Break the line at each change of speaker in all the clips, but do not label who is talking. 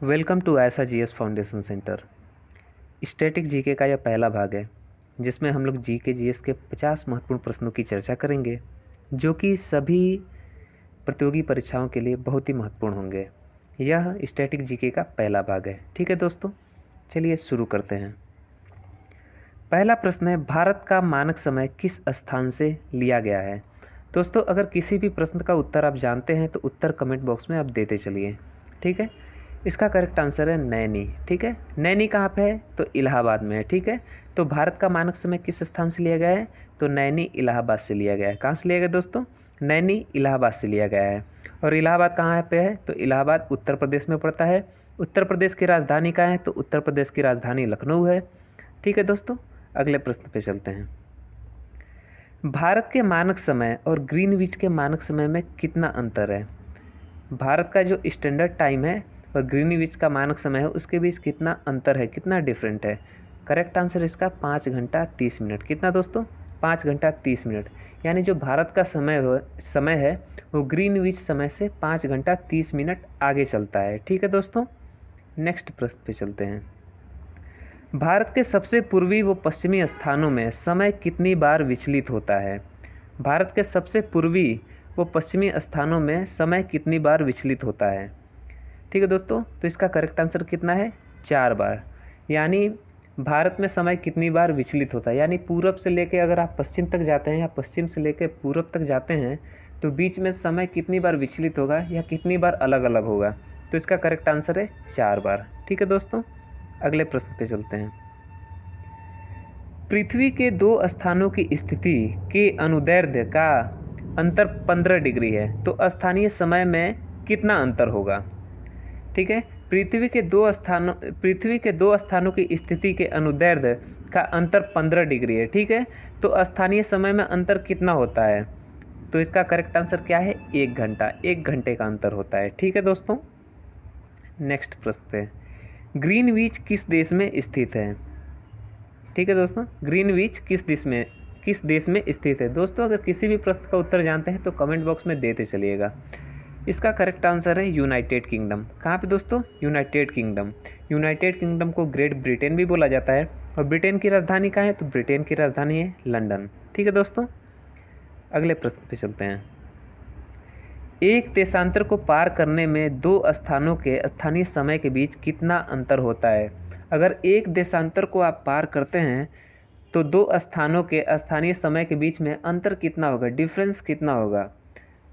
Welcome to आयसा GS foundation centre. Static GK का यह पहला भाग है जिसमें हम लोग जीके जीएस के 50 महत्वपूर्ण प्रश्नों की चर्चा करेंगे जो कि सभी प्रतियोगी परीक्षाओं के लिए बहुत ही महत्वपूर्ण होंगे। यह स्टैटिक जीके का पहला भाग है। ठीक है दोस्तों, चलिए शुरू करते हैं। पहला प्रश्न है, भारत का मानक समय किस स्थान से लिया गया है। दोस्तों, अगर किसी भी प्रश्न का उत्तर आप जानते हैं तो उत्तर कमेंट बॉक्स में आप देते चलिए। ठीक है, इसका करेक्ट आंसर है नैनी। ठीक है, नैनी कहाँ पे है तो इलाहाबाद में है। ठीक है, तो भारत का मानक समय किस स्थान से लिया गया है तो नैनी इलाहाबाद से लिया गया है। कहाँ से लिया गया दोस्तों, नैनी इलाहाबाद से लिया गया है। और इलाहाबाद कहाँ पे है तो इलाहाबाद उत्तर प्रदेश में पड़ता है। उत्तर प्रदेश की राजधानी कहाँ है तो उत्तर प्रदेश की राजधानी लखनऊ है। ठीक है दोस्तों, अगले प्रश्न पे चलते हैं। भारत के मानक समय और ग्रीनविच के मानक समय में कितना अंतर है। भारत का जो स्टैंडर्ड टाइम है और ग्रीनविच का मानक समय है उसके बीच कितना अंतर है, कितना डिफरेंट है। करेक्ट आंसर इसका 5 घंटा 30 मिनट। कितना दोस्तों, 5 घंटा 30 मिनट। यानी जो भारत का समय है वो ग्रीनविच समय से 5 घंटा 30 मिनट आगे चलता है। ठीक है दोस्तों, नेक्स्ट प्रश्न पे चलते हैं। भारत के सबसे पूर्वी व पश्चिमी स्थानों में समय कितनी बार विचलित होता है। भारत के सबसे पूर्वी व पश्चिमी स्थानों में समय कितनी बार विचलित होता है। ठीक है दोस्तों, तो इसका करेक्ट आंसर कितना है 4 बार। यानी भारत में समय कितनी बार विचलित होता है, यानी पूरब से लेकर अगर आप पश्चिम तक जाते हैं या पश्चिम से लेकर पूरब तक जाते हैं तो बीच में समय कितनी बार विचलित होगा या कितनी बार अलग अलग होगा। तो इसका करेक्ट आंसर है 4 बार। ठीक है दोस्तों, अगले प्रश्न पे चलते हैं। पृथ्वी के 2 स्थानों की स्थिति के अनुदैर्ध्य का अंतर 15 डिग्री है तो स्थानीय समय में कितना अंतर होगा। ठीक है, पृथ्वी के दो स्थानों की स्थिति के अनुदैर्ध्य का अंतर 15 डिग्री है। ठीक है, तो स्थानीय समय में अंतर कितना होता है तो इसका करेक्ट आंसर क्या है 1 घंटा। 1 घंटे का अंतर होता है। ठीक है दोस्तों, नेक्स्ट प्रश्न पे, ग्रीनविच किस देश में स्थित है। ठीक है दोस्तों, ग्रीनविच किस देश में स्थित है। दोस्तों, अगर किसी भी प्रश्न का उत्तर जानते हैं तो कमेंट बॉक्स में देते चलिएगा। इसका करेक्ट आंसर है यूनाइटेड किंगडम। कहाँ पे दोस्तों, यूनाइटेड किंगडम। यूनाइटेड किंगडम को ग्रेट ब्रिटेन भी बोला जाता है। और ब्रिटेन की राजधानी कहाँ है तो ब्रिटेन की राजधानी है लंदन। ठीक है दोस्तों, अगले प्रश्न पे चलते हैं। एक देशांतर को पार करने में 2 स्थानों के स्थानीय समय के बीच कितना अंतर होता है। अगर एक देशांतर को आप पार करते हैं तो 2 स्थानों के स्थानीय समय के बीच में अंतर कितना होगा, डिफरेंस कितना होगा।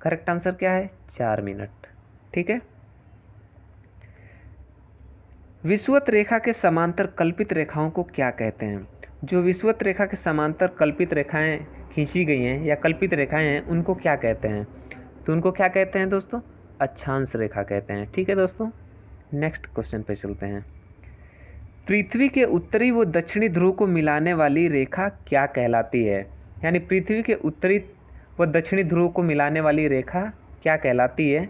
करेक्ट आंसर क्या है 4 मिनट। ठीक है, विषुवत रेखा के समांतर कल्पित रेखाओं को क्या कहते हैं। जो विषुवत रेखा के समांतर कल्पित रेखाएं खींची गई हैं या कल्पित रेखाएं हैं उनको क्या कहते हैं तो उनको क्या कहते हैं दोस्तों, अक्षांश रेखा कहते हैं। ठीक है दोस्तों, नेक्स्ट क्वेश्चन पे चलते हैं। पृथ्वी के उत्तरी व दक्षिणी ध्रुव को मिलाने वाली रेखा क्या कहलाती है। यानी पृथ्वी के उत्तरी व दक्षिणी ध्रुव को मिलाने वाली रेखा क्या कहलाती है।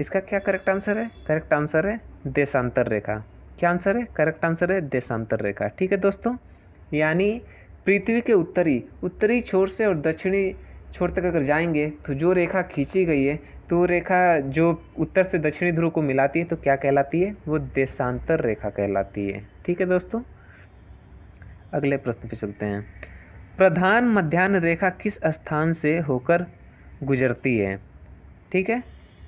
इसका क्या करेक्ट आंसर है, करेक्ट आंसर है देशांतर रेखा। क्या आंसर है, करेक्ट आंसर है देशांतर रेखा। ठीक है दोस्तों, यानी पृथ्वी के उत्तरी छोर से और दक्षिणी छोर तक अगर जाएंगे तो जो रेखा खींची गई है तो रेखा जो उत्तर से दक्षिणी ध्रुव को मिलाती है तो क्या कहलाती है, वो देशांतर रेखा कहलाती है। ठीक है दोस्तों, अगले प्रश्न पे चलते हैं। प्रधान मध्याह्न रेखा किस स्थान से होकर गुजरती है। ठीक है,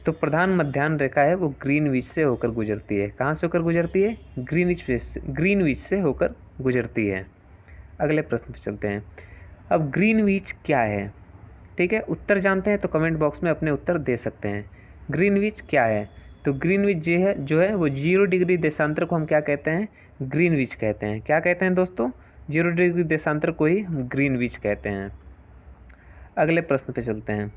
तो प्रधान मध्याह्न रेखा है वो ग्रीनविच से होकर गुजरती है। कहाँ से होकर गुजरती है, ग्रीनविच से होकर गुजरती है। अगले प्रश्न पे चलते हैं। अब ग्रीनविच क्या है। ठीक है, उत्तर जानते हैं तो कमेंट बॉक्स में अपने उत्तर दे सकते हैं। ग्रीनविच क्या है तो ग्रीनविच जो है वो 0 डिग्री देशांतर को हम क्या कहते हैं, ग्रीनविच कहते हैं। क्या कहते हैं दोस्तों, 0 डिग्री देशांतर को ही हम ग्रीनविच कहते हैं। अगले प्रश्न पे चलते हैं।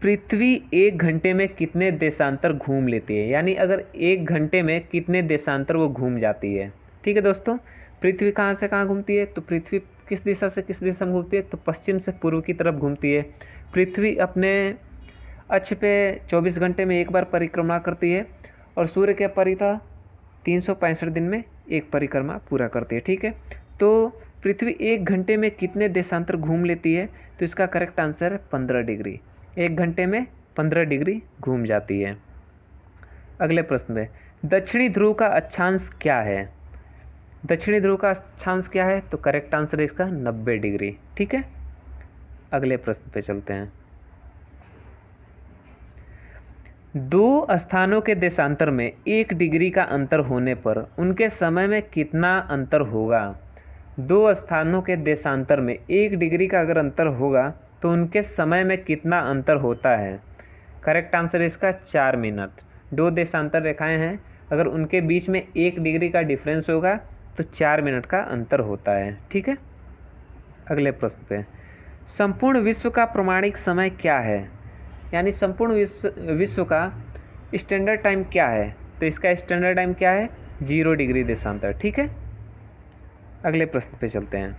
पृथ्वी 1 घंटे में कितने देशांतर घूम लेती है। यानी अगर 1 घंटे में कितने देशांतर वो घूम जाती है। ठीक है दोस्तों, पृथ्वी कहाँ से कहाँ घूमती है तो पृथ्वी किस दिशा से किस दिशा में घूमती है तो पश्चिम से पूर्व की तरफ घूमती है। पृथ्वी अपने अक्ष पे 24 घंटे में एक बार परिक्रमा करती है और सूर्य के परितः 365 दिन में एक परिक्रमा पूरा करती है। ठीक है, तो पृथ्वी 1 घंटे में कितने देशांतर घूम लेती है तो इसका करेक्ट आंसर है 15 डिग्री। 1 घंटे में 15 डिग्री घूम जाती है। अगले प्रश्न में, दक्षिणी ध्रुव का अक्षांश क्या है? दक्षिणी ध्रुव का अक्षांश क्या है? तो करेक्ट आंसर है इसका 90 डिग्री। ठीक है, अगले प्रश्न पे चलते हैं। दो स्थानों के देशांतर में 1 डिग्री का अंतर होने पर उनके समय में कितना अंतर होगा? दो स्थानों के देशांतर में 1 डिग्री का अगर अंतर होगा तो उनके समय में कितना अंतर होता है? करेक्ट आंसर है इसका 4 मिनट। दो देशांतर रेखाएं हैं, अगर उनके बीच में 1 डिग्री का डिफरेंस होगा तो 4 मिनट का अंतर होता है। ठीक है, अगले प्रश्न पे, संपूर्ण विश्व का प्रमाणिक समय क्या है? यानी संपूर्ण विश्व का स्टैंडर्ड टाइम क्या है? तो इसका स्टैंडर्ड टाइम क्या है? 0 डिग्री देशांतर। ठीक है, अगले प्रश्न पे चलते हैं।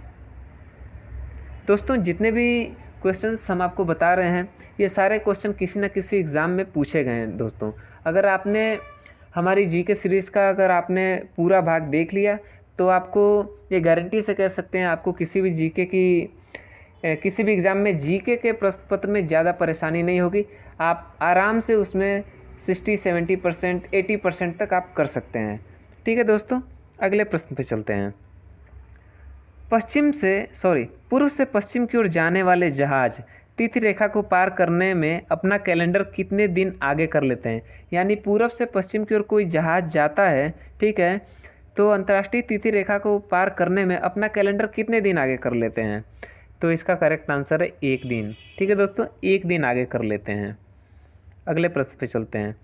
दोस्तों, जितने भी क्वेश्चंस हम आपको बता रहे हैं, ये सारे क्वेश्चन किसी न किसी एग्ज़ाम में पूछे गए हैं। दोस्तों, अगर आपने हमारी जीके सीरीज़ का अगर आपने पूरा भाग देख लिया तो आपको ये गारंटी से कह सकते हैं, आपको किसी भी जीके की किसी भी एग्ज़ाम में जीके के प्रश्न पत्र में ज़्यादा परेशानी नहीं होगी। आप आराम से उसमें 60-70%, 80% तक आप कर सकते हैं। ठीक है दोस्तों, अगले प्रश्न पे चलते हैं। पूर्व से पश्चिम की ओर जाने वाले जहाज तिथि रेखा को पार करने में अपना कैलेंडर कितने दिन आगे कर लेते हैं? यानी पूर्व से पश्चिम की ओर कोई जहाज जाता है, ठीक है, तो अंतर्राष्ट्रीय तिथि रेखा को पार करने में अपना कैलेंडर कितने दिन आगे कर लेते हैं? तो इसका करेक्ट आंसर है 1 दिन। ठीक है दोस्तों, 1 दिन आगे कर लेते हैं। अगले प्रश्न पे चलते हैं।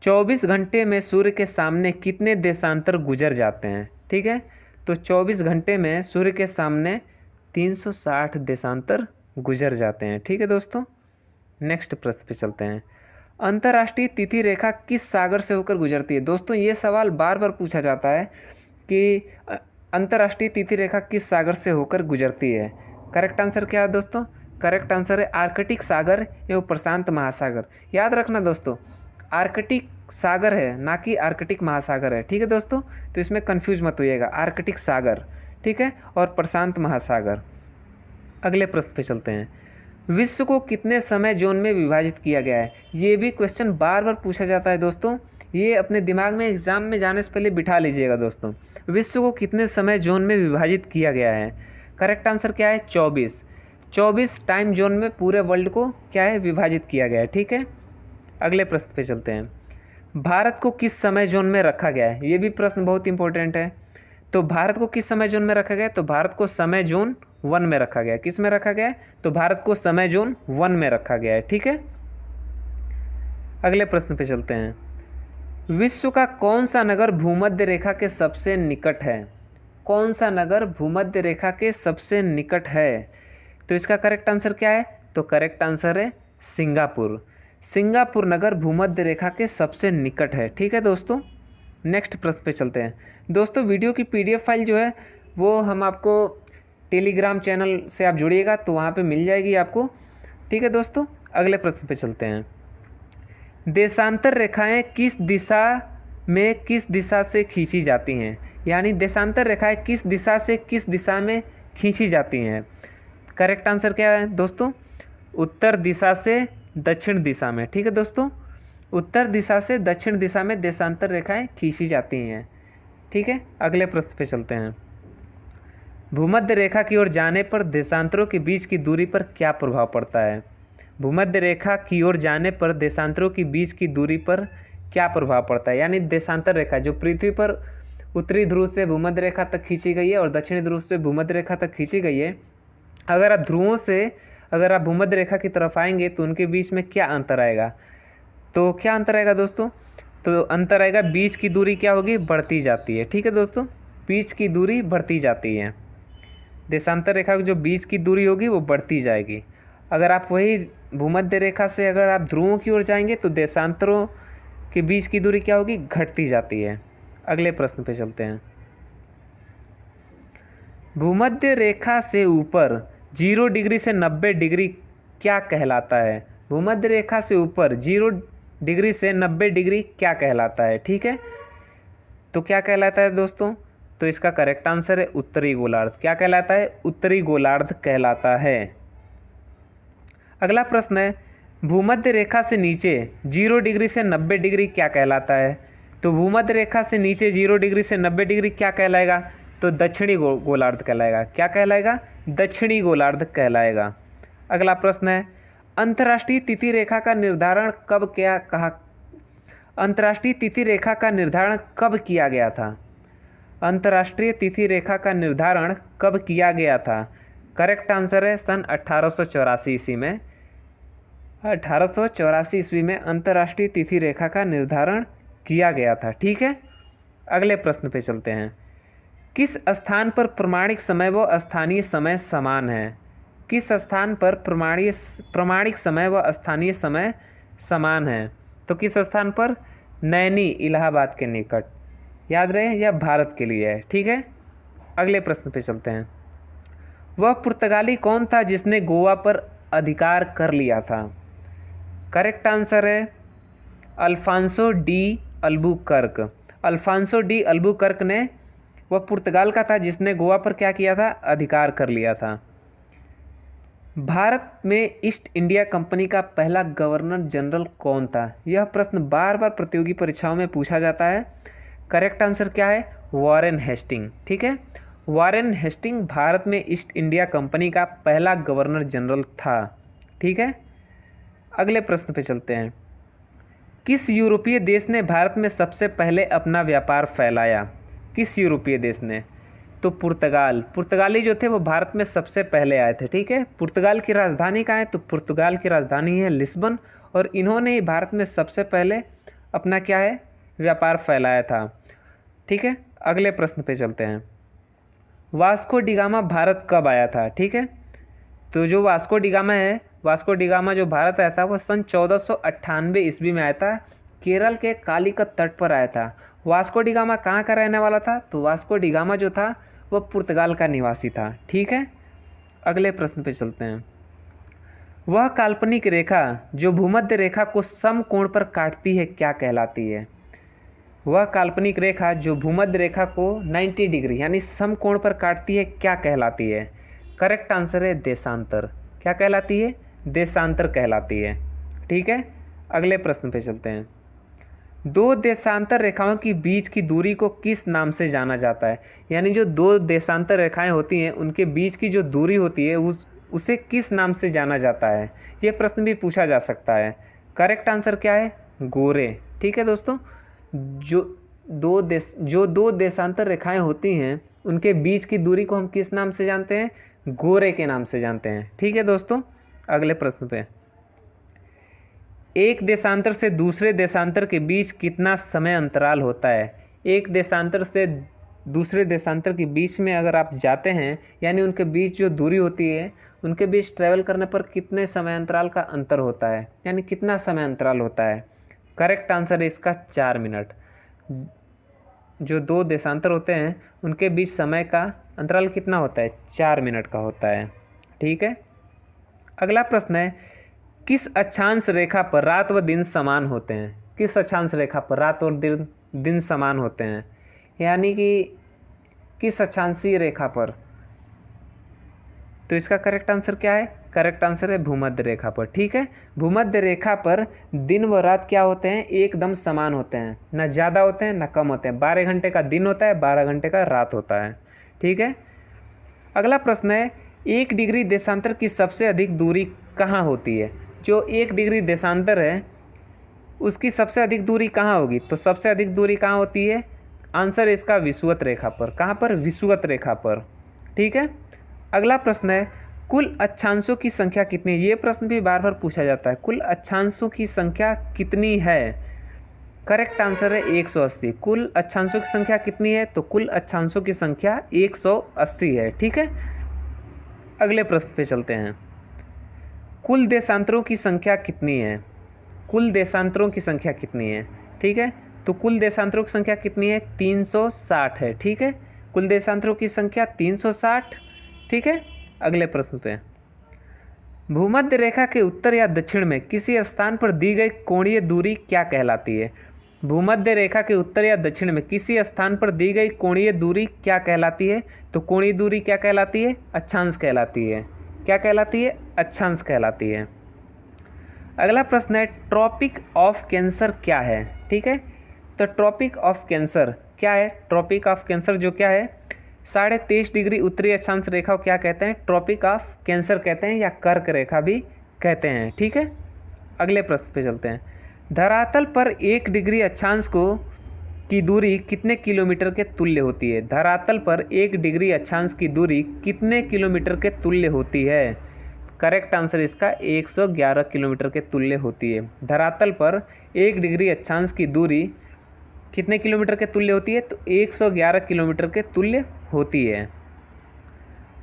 24 घंटे में सूर्य के सामने कितने देशांतर गुजर जाते हैं? ठीक है, तो 24 घंटे में सूर्य के सामने 360 देशांतर गुजर जाते हैं। ठीक है दोस्तों, नेक्स्ट प्रश्न पे चलते हैं। अंतर्राष्ट्रीय तिथि रेखा किस सागर से होकर गुजरती है? दोस्तों, ये सवाल बार बार पूछा जाता है कि अंतर्राष्ट्रीय तिथि रेखा किस सागर से होकर गुजरती है। करेक्ट आंसर क्या है दोस्तों? करेक्ट आंसर है आर्कटिक सागर एवं प्रशांत महासागर। याद रखना दोस्तों, आर्कटिक सागर है, ना कि आर्कटिक महासागर है। ठीक है दोस्तों, तो इसमें कंफ्यूज मत होइएगा, आर्कटिक सागर, ठीक है, और प्रशांत महासागर। अगले प्रश्न पे चलते हैं। विश्व को कितने समय जोन में विभाजित किया गया है? ये भी क्वेश्चन बार बार पूछा जाता है दोस्तों, ये अपने दिमाग में एग्जाम में जाने से पहले बिठा लीजिएगा दोस्तों। विश्व को कितने समय जोन में विभाजित किया गया है? करेक्ट आंसर क्या है? 24 टाइम जोन में पूरे वर्ल्ड को क्या है? विभाजित किया गया है। ठीक है, अगले प्रश्न पे चलते हैं। भारत को किस समय जोन में रखा गया है? ये भी प्रश्न बहुत इंपॉर्टेंट है। तो भारत को किस समय जोन में रखा गया है? तो भारत को समय जोन 1 में रखा गया है। किस में रखा गया है? तो भारत को समय जोन 1 में रखा गया है। ठीक है, अगले प्रश्न पे चलते हैं। विश्व का कौन सा नगर भूमध्य रेखा के सबसे निकट है? कौन सा नगर भूमध्य रेखा के सबसे निकट है? तो इसका करेक्ट आंसर क्या है? तो करेक्ट आंसर है सिंगापुर। सिंगापुर नगर भूमध्य रेखा के सबसे निकट है। ठीक है दोस्तों, नेक्स्ट प्रश्न पे चलते हैं। दोस्तों, वीडियो की PDF फाइल जो है वो हम आपको टेलीग्राम चैनल से आप जुड़िएगा तो वहाँ पे मिल जाएगी आपको। ठीक है दोस्तों, अगले प्रश्न पे चलते हैं। देशांतर रेखाएं किस दिशा से खींची जाती हैं? यानी देशांतर रेखाएं किस दिशा से किस दिशा में खींची जाती हैं? करेक्ट आंसर क्या है दोस्तों? उत्तर दिशा से दक्षिण दिशा में। ठीक है दोस्तों, उत्तर दिशा से दक्षिण दिशा में देशांतर रेखाएं खींची जाती हैं। ठीक है, अगले प्रश्न पे चलते हैं। भूमध्य रेखा की ओर जाने पर देशांतरों के बीच की दूरी पर क्या प्रभाव पड़ता है? भूमध्य रेखा की ओर जाने पर देशांतरों के बीच की दूरी पर क्या प्रभाव पड़ता है? यानी देशांतर रेखा जो पृथ्वी पर उत्तरी ध्रुव से भूमध्य रेखा तक खींची गई है और दक्षिणी ध्रुव से भूमध्य रेखा तक खींची गई है, अगर आप ध्रुवों से अगर आप भूमध्य रेखा की तरफ आएंगे तो उनके बीच में क्या अंतर आएगा? तो क्या अंतर आएगा दोस्तों? तो अंतर आएगा, बीच की दूरी क्या होगी? बढ़ती जाती है। ठीक है दोस्तों, बीच की दूरी बढ़ती जाती है। देशांतर रेखा की जो बीच की दूरी होगी वो बढ़ती जाएगी। अगर आप वही भूमध्य रेखा से अगर आप ध्रुवों की ओर जाएंगे तो देशांतरों के बीच की दूरी क्या होगी? घटती जाती है। अगले प्रश्न पे चलते हैं। भूमध्य रेखा से ऊपर 0 डिग्री से 90 डिग्री क्या कहलाता है? भूमध्य रेखा से ऊपर 0 डिग्री से 90 डिग्री क्या कहलाता है? ठीक है, तो क्या कहलाता है दोस्तों? तो इसका करेक्ट आंसर है उत्तरी गोलार्ध। क्या कहलाता है? उत्तरी गोलार्ध कहलाता है। अगला प्रश्न है, भूमध्य रेखा से नीचे 0 डिग्री से 90 डिग्री क्या कहलाता है? तो भूमध्य रेखा से नीचे 0 डिग्री से 90 डिग्री क्या कहलाएगा? तो दक्षिणी गोलार्ध कहलाएगा। क्या कहलाएगा? दक्षिणी गोलार्ध कहलाएगा। अगला प्रश्न है, अंतर्राष्ट्रीय तिथि रेखा का निर्धारण कब क्या कहा अंतर्राष्ट्रीय तिथि रेखा का निर्धारण कब किया गया था? अंतर्राष्ट्रीय तिथि रेखा का निर्धारण कब किया गया था? करेक्ट आंसर है सन 1884 ईस्वी में। 1884 ईस्वी में अंतर्राष्ट्रीय तिथि रेखा का निर्धारण किया गया था। ठीक है, अगले प्रश्न पे चलते हैं। किस स्थान पर प्रमाणिक समय व स्थानीय समय समान है? किस स्थान पर प्रमाणिक समय व स्थानीय समय समान है? तो किस स्थान पर? नैनी, इलाहाबाद के निकट। याद रहे, यह भारत के लिए है। ठीक है, अगले प्रश्न पे चलते हैं। वह पुर्तगाली कौन था जिसने गोवा पर अधिकार कर लिया था? करेक्ट आंसर है Afonso de Albuquerque. Afonso de Albuquerque ने, वह पुर्तगाल का था जिसने गोवा पर क्या किया था? अधिकार कर लिया था। भारत में ईस्ट इंडिया कंपनी का पहला गवर्नर जनरल कौन था? यह प्रश्न बार बार प्रतियोगी परीक्षाओं में पूछा जाता है। करेक्ट आंसर क्या है? Warren Hasting. ठीक है, वॉरेन हेस्टिंग भारत में ईस्ट इंडिया कंपनी का पहला गवर्नर जनरल था। ठीक है, अगले प्रश्न पे चलते हैं। किस यूरोपीय देश ने भारत में सबसे पहले अपना व्यापार फैलाया? किस यूरोपीय देश ने? तो पुर्तगाल। पुर्तगाली जो थे वो भारत में सबसे पहले आए थे। ठीक है, पुर्तगाल की राजधानी कहाँ है? तो पुर्तगाल की राजधानी है लिस्बन, और इन्होंने ही भारत में सबसे पहले अपना क्या है? व्यापार फैलाया था। ठीक है, अगले प्रश्न पे चलते हैं। वास्को डिगामा भारत कब आया था? ठीक है, तो जो वास्को डिगामा है, वास्को डिगामा जो भारत आया था वो सन 1498 ईस्वी में आया था। केरल के कालीकट तट पर आया था। वास्को डिगामा कहाँ का रहने वाला था? तो वास्को डिगामा जो था वह पुर्तगाल का निवासी था। ठीक है, अगले प्रश्न पे चलते हैं। वह काल्पनिक रेखा जो भूमध्य रेखा को समकोण पर काटती है क्या कहलाती है? वह काल्पनिक रेखा जो भूमध्य रेखा को 90 डिग्री यानी समकोण पर काटती है क्या कहलाती है? करेक्ट आंसर है देशांतर। क्या कहलाती है? देशांतर कहलाती है। ठीक है, अगले प्रश्न पे चलते हैं। दो देशांतर रेखाओं की बीच की दूरी को किस नाम से जाना जाता है? यानी जो दो देशांतर रेखाएं होती हैं उनके बीच की जो दूरी होती है उसे किस नाम से जाना जाता है? ये प्रश्न भी पूछा जा सकता है। करेक्ट आंसर क्या है? गोरे। ठीक है दोस्तों, जो दो देशांतर रेखाएं होती हैं उनके बीच की दूरी को हम किस नाम से जानते हैं? गोरे के नाम से जानते हैं। ठीक है दोस्तों, अगले प्रश्न पे। एक देशांतर से दूसरे देशांतर के बीच कितना समय अंतराल होता है? एक देशांतर से दूसरे देशांतर के बीच में अगर आप जाते हैं, यानी उनके बीच जो दूरी होती है उनके बीच ट्रैवल करने पर कितने समय अंतराल का अंतर होता है, यानी कितना समय अंतराल होता है? करेक्ट आंसर है इसका 4 मिनट। जो दो देशांतर होते हैं उनके बीच समय का अंतराल कितना होता है? 4 मिनट का होता है। ठीक है, अगला प्रश्न है, किस अक्षांश रेखा पर रात व दिन समान होते हैं? किस अक्षांश रेखा पर रात और दिन समान होते हैं? यानी कि किस अक्षांशीय रेखा पर? तो इसका करेक्ट आंसर क्या है? करेक्ट आंसर है भूमध्य रेखा पर। ठीक है, भूमध्य रेखा पर दिन व रात क्या होते हैं? एकदम समान होते हैं, ना ज़्यादा होते हैं ना कम होते हैं। 12 घंटे का दिन होता है, 12 घंटे का रात होता है। ठीक है, अगला प्रश्न है, 1 डिग्री देशांतर की सबसे अधिक दूरी कहाँ होती है? जो 1 डिग्री देशांतर है उसकी सबसे अधिक दूरी कहाँ होगी? तो सबसे अधिक दूरी कहाँ होती है? आंसर इसका विषुवत रेखा पर। कहाँ पर? विषुवत रेखा पर। ठीक है, अगला प्रश्न है, कुल अक्षांशों की संख्या कितनी है? ये प्रश्न भी बार बार पूछा जाता है। कुल अक्षांशों की संख्या कितनी है? करेक्ट आंसर है 180। कुल अक्षांशों की संख्या कितनी है? तो कुल अक्षांशों की संख्या 180 है। ठीक है, अगले प्रश्न पे चलते हैं। कुल देशांतरों की संख्या कितनी है? कुल देशांतरों की संख्या कितनी है? ठीक है, तो कुल देशांतरों की संख्या कितनी है? 360 है। ठीक है, कुल देशांतरों की संख्या 360। ठीक है, अगले प्रश्न पे, भूमध्य रेखा के उत्तर या दक्षिण में किसी स्थान पर दी गई कोणीय दूरी क्या कहलाती है? भूमध्य रेखा के उत्तर या दक्षिण में किसी स्थान पर दी गई कोणीय दूरी क्या कहलाती है? तो कोणीय दूरी क्या कहलाती है? अक्षांश कहलाती है। क्या कहलाती है? अक्षांश कहलाती है। अगला प्रश्न है ट्रॉपिक ऑफ कैंसर क्या है। ठीक है, तो ट्रॉपिक ऑफ कैंसर क्या है? ट्रॉपिक ऑफ कैंसर जो क्या है 23.5 डिग्री उत्तरी अक्षांश रेखा को क्या कहते हैं? ट्रॉपिक ऑफ कैंसर कहते हैं या कर्क रेखा भी कहते हैं। ठीक है, अगले प्रश्न पे चलते हैं। धरातल पर 1 डिग्री अक्षांश की दूरी कितने किलोमीटर के तुल्य होती है? धरातल पर 1 डिग्री अक्षांश की दूरी कितने किलोमीटर के तुल्य होती है? करेक्ट आंसर इसका 111 किलोमीटर के तुल्य होती है। धरातल पर 1 डिग्री अक्षांश की दूरी कितने किलोमीटर के तुल्य होती है? तो 111 किलोमीटर के तुल्य होती है।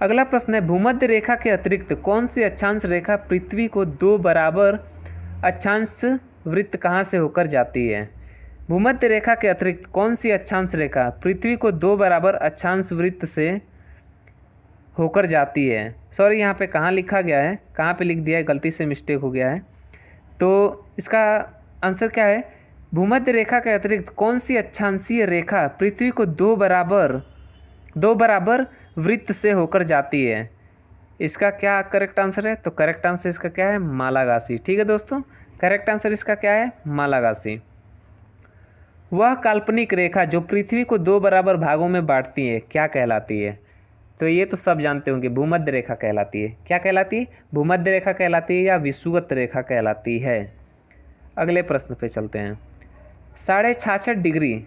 अगला प्रश्न है भूमध्य रेखा के अतिरिक्त कौन सी अक्षांश रेखा पृथ्वी को 2 बराबर अक्षांश वृत्त कहाँ से होकर जाती है? भूमध्य रेखा के अतिरिक्त कौन सी अक्षांश रेखा पृथ्वी को 2 बराबर अक्षांश वृत्त से होकर जाती है? सॉरी, यहाँ पे कहाँ लिखा गया है, कहाँ पे लिख दिया है, गलती से मिस्टेक हो गया है। तो इसका आंसर क्या है? भूमध्य रेखा के अतिरिक्त कौन सी अक्षांशीय रेखा पृथ्वी को 2 बराबर वृत्त से होकर जाती है? इसका क्या करेक्ट आंसर है? तो करेक्ट आंसर इसका क्या है? मालागासी। ठीक है दोस्तों, करेक्ट आंसर इसका क्या है? मालागासी। वह काल्पनिक रेखा जो पृथ्वी को 2 बराबर भागों में बांटती है क्या कहलाती है? तो ये तो सब जानते होंगे, भूमध्य रेखा कहलाती है। क्या कहलाती है? भूमध्य रेखा कहलाती है या विषुवत रेखा कहलाती है। अगले प्रश्न पे चलते हैं। 66.5 डिग्री,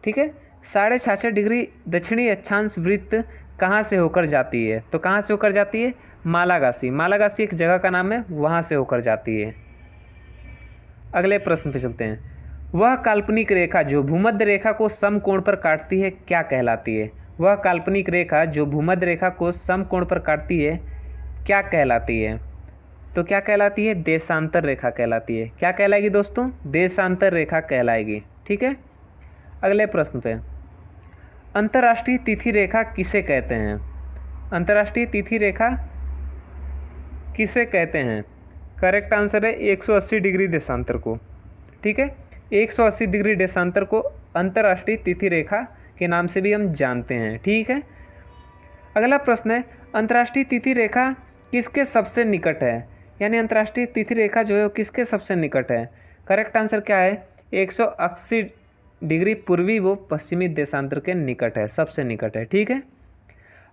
ठीक है, 66.5 डिग्री दक्षिणी अक्षांश वृत्त कहाँ से होकर जाती है? तो कहाँ से होकर जाती है? मालागासी। मालागासी एक जगह का नाम है, वहाँ से होकर जाती है। अगले प्रश्न पे चलते हैं। वह काल्पनिक रेखा जो भूमध्य रेखा को समकोण पर काटती है क्या कहलाती है? वह काल्पनिक रेखा जो भूमध्य रेखा को समकोण पर काटती है क्या कहलाती है? तो क्या कहलाती है? देशांतर रेखा कहलाती है। क्या कहलाएगी दोस्तों? देशांतर रेखा कहलाएगी। ठीक है, अगले प्रश्न पे। अंतर्राष्ट्रीय तिथि रेखा किसे कहते हैं? अंतर्राष्ट्रीय तिथि रेखा किसे कहते हैं? करेक्ट आंसर है 180 डिग्री देशांतर को। ठीक है, 180 डिग्री देशांतर को अंतर्राष्ट्रीय तिथि रेखा के नाम से भी हम जानते हैं। ठीक है, अगला प्रश्न है अंतर्राष्ट्रीय तिथि रेखा किसके सबसे निकट है? यानी अंतर्राष्ट्रीय तिथि रेखा जो है वो किसके सबसे निकट है? करेक्ट आंसर क्या है? 180 डिग्री पूर्वी वो पश्चिमी देशांतर के निकट है, सबसे निकट है। ठीक है,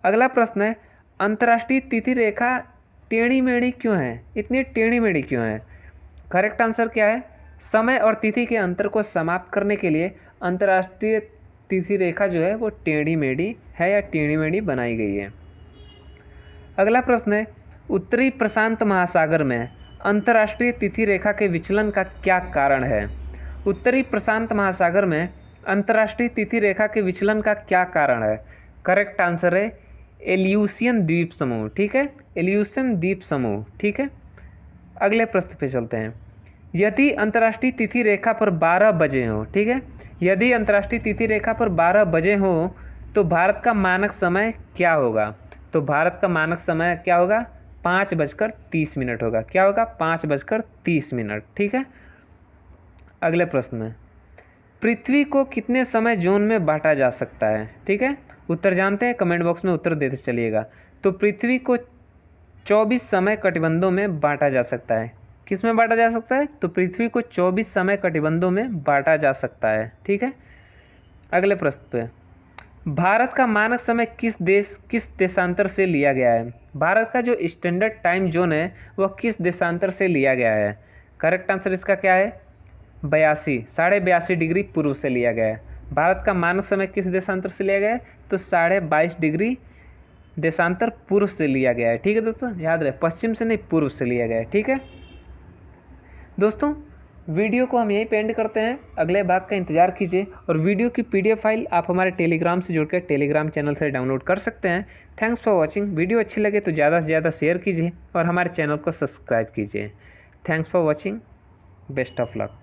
अगला प्रश्न है अंतर्राष्ट्रीय तिथि रेखा टेढ़ी मेढ़ी क्यों है? इतनी टेढ़ी मेढ़ी क्यों है? करेक्ट आंसर क्या है? समय और तिथि के अंतर को समाप्त करने के लिए अंतर्राष्ट्रीय तिथि रेखा जो है वो टेढ़ी मेढ़ी है या टेढ़ी मेढ़ी बनाई गई है। अगला प्रश्न है उत्तरी प्रशांत महासागर में अंतर्राष्ट्रीय तिथि रेखा के विचलन का क्या कारण है? उत्तरी प्रशांत महासागर में अंतर्राष्ट्रीय तिथि रेखा के विचलन का क्या कारण है? करेक्ट आंसर है एलियूशियन द्वीप समूह। ठीक है, एलियूशियन द्वीप समूह। ठीक है, अगले प्रश्न पे चलते हैं। यदि अंतर्राष्ट्रीय तिथि रेखा पर 12 बजे हो, ठीक है, यदि अंतर्राष्ट्रीय तिथि रेखा पर 12 बजे हो तो भारत का मानक समय क्या होगा? तो भारत का मानक समय क्या होगा? 5:30 होगा। क्या होगा? 5:30। ठीक है, अगले प्रश्न में पृथ्वी को कितने समय जोन में बांटा जा सकता है? ठीक है, उत्तर जानते हैं, कमेंट बॉक्स में उत्तर देते चलिएगा। तो पृथ्वी को 24 समय कटिबंधों में बांटा जा सकता है। किस में बांटा जा सकता है? तो पृथ्वी को 24 समय कटिबंधों में बांटा जा सकता है। ठीक है, अगले प्रश्न पे भारत का मानक समय किस देशांतर से लिया गया है? भारत का जो स्टैंडर्ड टाइम जोन है वह किस देशांतर से लिया गया है? करेक्ट आंसर इसका क्या है? 82 डिग्री पूर्व से लिया गया है। भारत का मानक समय किस देशांतर से लिया गया है? तो 22.5 डिग्री देशांतर पूर्व से लिया गया है। ठीक है दोस्तों, याद रहे पश्चिम से नहीं पूर्व से लिया गया है। ठीक है दोस्तों, वीडियो को हम यहीं पे एंड करते हैं। अगले भाग का इंतजार कीजिए और वीडियो की PDF फाइल आप हमारे टेलीग्राम से जुड़कर टेलीग्राम चैनल से डाउनलोड कर सकते हैं। Thanks for watching. वीडियो अच्छी लगे तो ज़्यादा से ज़्यादा शेयर कीजिए और हमारे चैनल को सब्सक्राइब कीजिए। Thanks for watching. Best of luck.